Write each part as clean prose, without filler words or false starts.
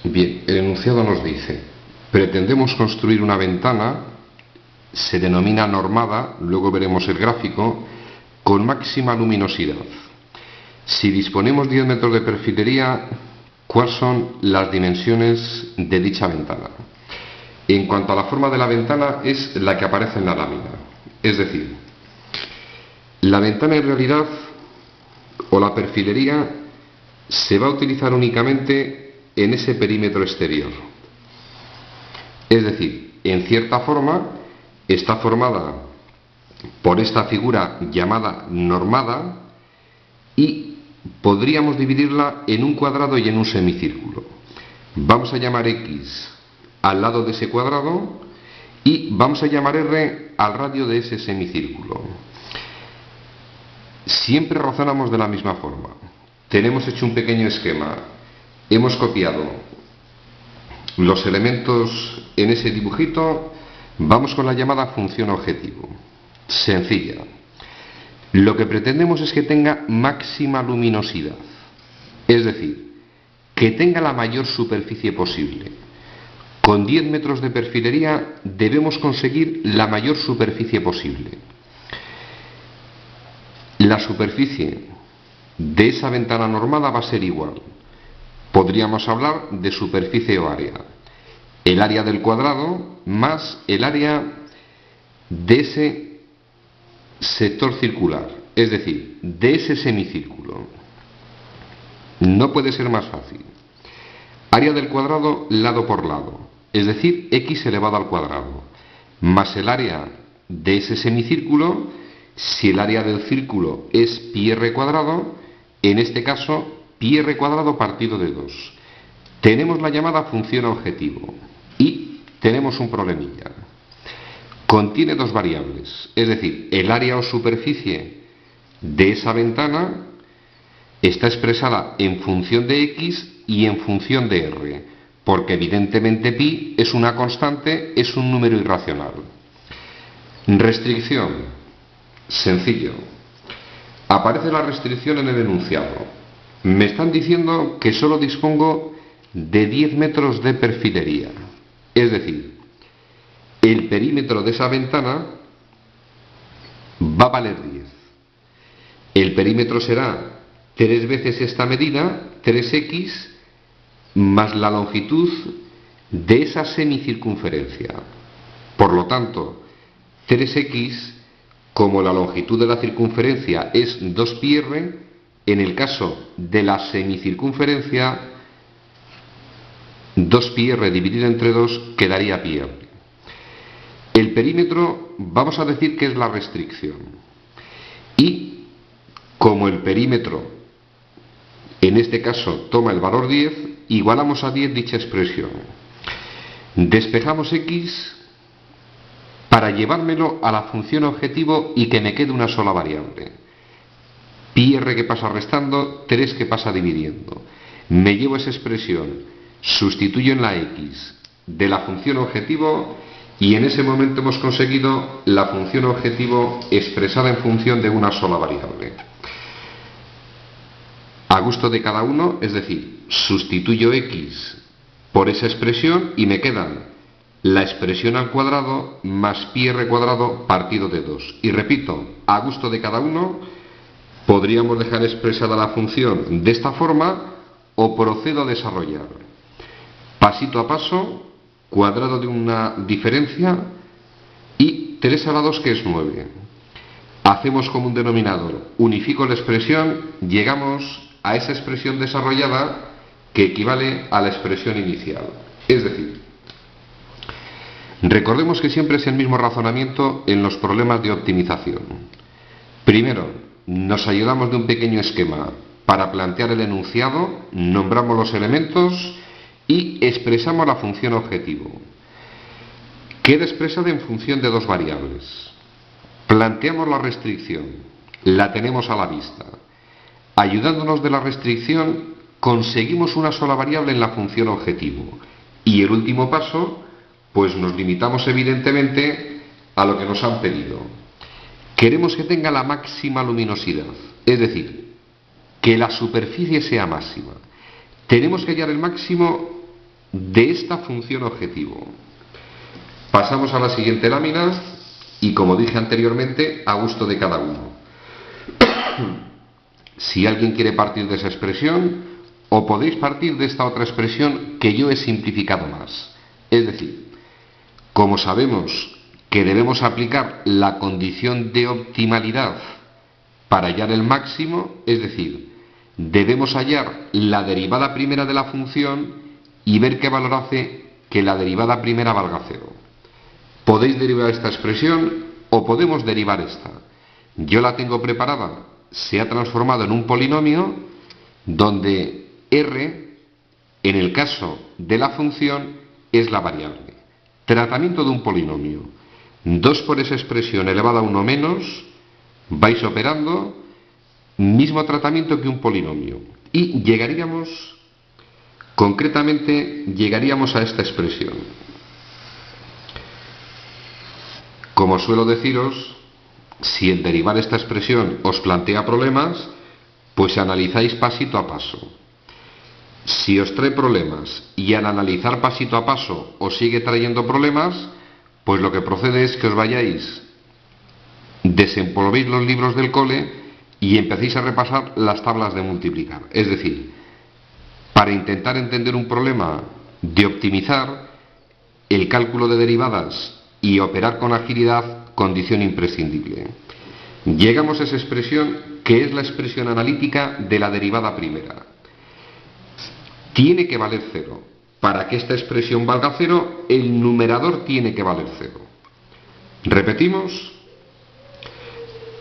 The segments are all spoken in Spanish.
Bien, el enunciado nos dice: pretendemos construir una ventana, se denomina normada, luego veremos el gráfico, con máxima luminosidad. Si disponemos 10 metros de perfilería, ¿cuáles son las dimensiones de dicha ventana? En cuanto a la forma de la ventana, es la que aparece en la lámina. Es decir, la ventana en realidad, o la perfilería, se va a utilizar únicamente en ese perímetro exterior. Es decir, en cierta forma, está formada por esta figura llamada normada y podríamos dividirla en un cuadrado y en un semicírculo. Vamos a llamar X al lado de ese cuadrado y vamos a llamar R al radio de ese semicírculo. Siempre razonamos de la misma forma. Tenemos hecho un pequeño esquema, hemos copiado los elementos en ese dibujito, vamos con la llamada función objetivo. Sencilla. Lo que pretendemos es que tenga máxima luminosidad, es decir, que tenga la mayor superficie posible. Con 10 metros de perfilería debemos conseguir la mayor superficie posible. La superficie de esa ventana normada va a ser igual. Podríamos hablar de superficie o área. El área del cuadrado más el área de ese sector circular, es decir, de ese semicírculo. No puede ser más fácil. Área del cuadrado lado por lado, es decir, x elevado al cuadrado, más el área de ese semicírculo. Si el área del círculo es pi r cuadrado, en este caso pi r cuadrado partido de 2. Tenemos la llamada función objetivo y tenemos un problemilla. Contiene dos variables, es decir, el área o superficie de esa ventana está expresada en función de x y en función de r, porque evidentemente pi es una constante, es un número irracional. Restricción. Sencillo. Aparece la restricción en el enunciado. Me están diciendo que solo dispongo de 10 metros de perfilería. Es decir, el perímetro de esa ventana va a valer 10. El perímetro será 3 veces esta medida, 3x, más la longitud de esa semicircunferencia. Por lo tanto, 3x, como la longitud de la circunferencia es 2πr, en el caso de la semicircunferencia, 2πr dividido entre 2 quedaría πr. El perímetro vamos a decir que es la restricción. Y como el perímetro en este caso toma el valor 10, igualamos a 10 dicha expresión. Despejamos x para llevármelo a la función objetivo y que me quede una sola variable. Pi r que pasa restando, 3 que pasa dividiendo. Me llevo esa expresión, sustituyo en la x de la función objetivo y en ese momento hemos conseguido la función objetivo expresada en función de una sola variable. A gusto de cada uno, es decir, sustituyo x por esa expresión y me quedan la expresión al cuadrado más pi r cuadrado partido de 2. Y repito, a gusto de cada uno, podríamos dejar expresada la función de esta forma o procedo a desarrollar. Pasito a paso, cuadrado de una diferencia y 3 a la 2 que es 9. Hacemos como un denominador, unifico la expresión, llegamos a esa expresión desarrollada que equivale a la expresión inicial. Es decir, recordemos que siempre es el mismo razonamiento en los problemas de optimización. Primero, nos ayudamos de un pequeño esquema para plantear el enunciado, nombramos los elementos y expresamos la función objetivo. Queda expresada en función de dos variables. Planteamos la restricción, la tenemos a la vista. Ayudándonos de la restricción, conseguimos una sola variable en la función objetivo. Y el último paso, pues nos limitamos evidentemente a lo que nos han pedido. Queremos que tenga la máxima luminosidad, es decir, que la superficie sea máxima. Tenemos que hallar el máximo de esta función objetivo. Pasamos a la siguiente lámina y, como dije anteriormente, a gusto de cada uno. Si alguien quiere partir de esa expresión, o podéis partir de esta otra expresión que yo he simplificado más. Es decir, como sabemos que debemos aplicar la condición de optimalidad para hallar el máximo, es decir, debemos hallar la derivada primera de la función y ver qué valor hace que la derivada primera valga 0. Podéis derivar esta expresión o podemos derivar esta. Yo la tengo preparada, se ha transformado en un polinomio donde r, en el caso de la función, es la variable. Tratamiento de un polinomio. 2 por esa expresión elevada a 1 menos, vais operando, mismo tratamiento que un polinomio. Y concretamente llegaríamos a esta expresión. Como suelo deciros, si el derivar esta expresión os plantea problemas, pues analizáis pasito a paso. Si os trae problemas y al analizar pasito a paso os sigue trayendo problemas, pues lo que procede es que os vayáis, desempolvéis los libros del cole y empecéis a repasar las tablas de multiplicar. Es decir, para intentar entender un problema de optimizar, el cálculo de derivadas y operar con agilidad, condición imprescindible. Llegamos a esa expresión que es la expresión analítica de la derivada primera. Tiene que valer 0. Para que esta expresión valga 0, el numerador tiene que valer 0. Repetimos.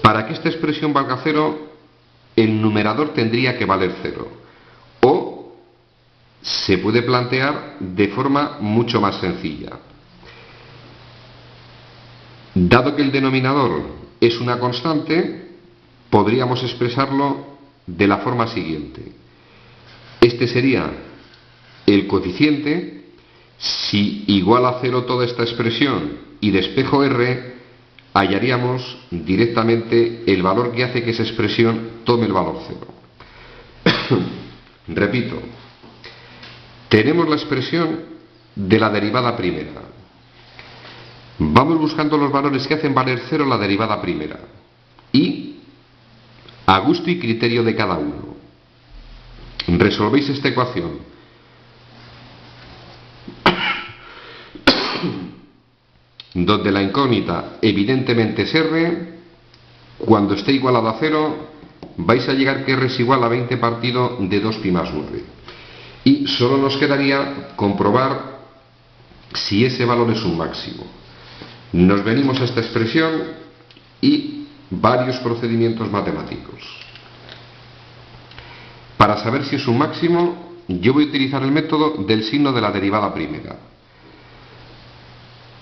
Para que esta expresión valga 0, el numerador tendría que valer 0. O se puede plantear de forma mucho más sencilla. Dado que el denominador es una constante, podríamos expresarlo de la forma siguiente. Este sería el coeficiente. Si igual a 0 toda esta expresión y despejo r, hallaríamos directamente el valor que hace que esa expresión tome el valor 0. Repito, tenemos la expresión de la derivada primera. Vamos buscando los valores que hacen valer 0 la derivada primera. Y, a gusto y criterio de cada uno, resolvéis esta ecuación. Donde la incógnita evidentemente es r, cuando esté igualada a 0, vais a llegar que r es igual a 20 partido de 2pi más 9. Y solo nos quedaría comprobar si ese valor es un máximo. Nos venimos a esta expresión y varios procedimientos matemáticos. Para saber si es un máximo, yo voy a utilizar el método del signo de la derivada primera.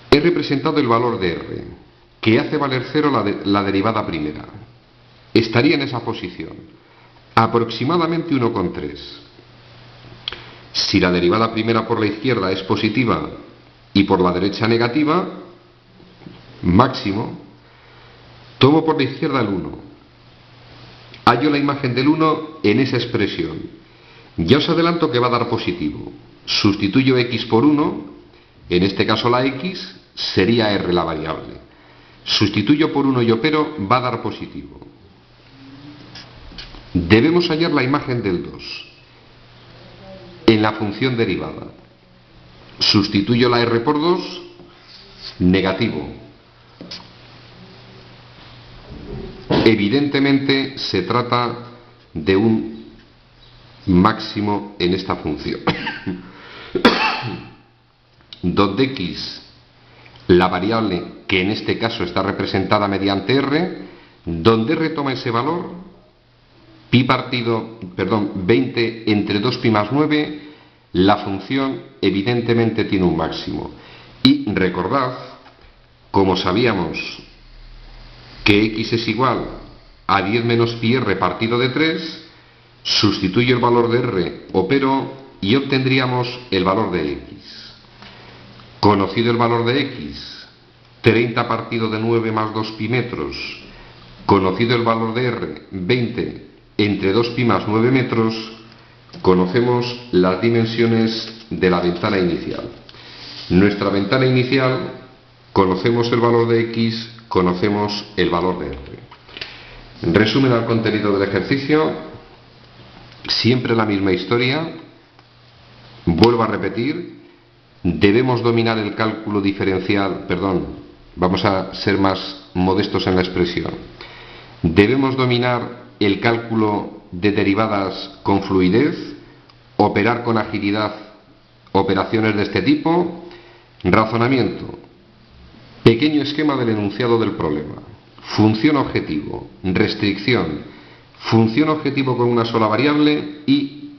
He representado el valor de r, que hace valer 0 la derivada primera. Estaría en esa posición, aproximadamente 1,3. Si la derivada primera por la izquierda es positiva y por la derecha negativa, máximo, tomo por la izquierda el 1. Hallo la imagen del 1 en esa expresión. Ya os adelanto que va a dar positivo. Sustituyo x por 1, en este caso la x sería r la variable. Sustituyo por 1 y opero, va a dar positivo. Debemos hallar la imagen del 2 en la función derivada. Sustituyo la r por 2, negativo. Evidentemente se trata de un máximo en esta función, donde x, la variable que en este caso está representada mediante r, donde r toma ese valor, 20 entre 2pi más 9, la función evidentemente tiene un máximo. Y recordad, como sabíamos que x es igual a 10 menos pi r partido de 3, sustituyo el valor de r, opero y obtendríamos el valor de x. Conocido el valor de x, 30 partido de 9 más 2pi metros. Conocido el valor de r, 20 entre 2pi más 9 metros, conocemos las dimensiones de la ventana inicial. Nuestra ventana inicial, conocemos el valor de x, conocemos el valor de r. Resumen al contenido del ejercicio, siempre la misma historia. Vuelvo a repetir, debemos dominar el cálculo diferencial, vamos a ser más modestos en la expresión. Debemos dominar el cálculo de derivadas con fluidez, operar con agilidad operaciones de este tipo. Razonamiento. Pequeño esquema del enunciado del problema. Función objetivo, restricción, función objetivo con una sola variable y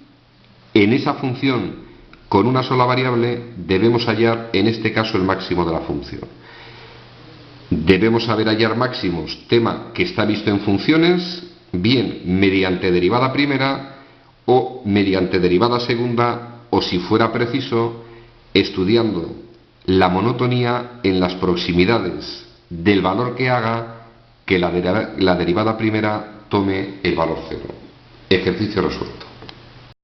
en esa función con una sola variable debemos hallar en este caso el máximo de la función. Debemos saber hallar máximos, tema que está visto en funciones, bien mediante derivada primera o mediante derivada segunda o, si fuera preciso, estudiando la monotonía en las proximidades del valor que haga que la derivada primera tome el valor cero. Ejercicio resuelto.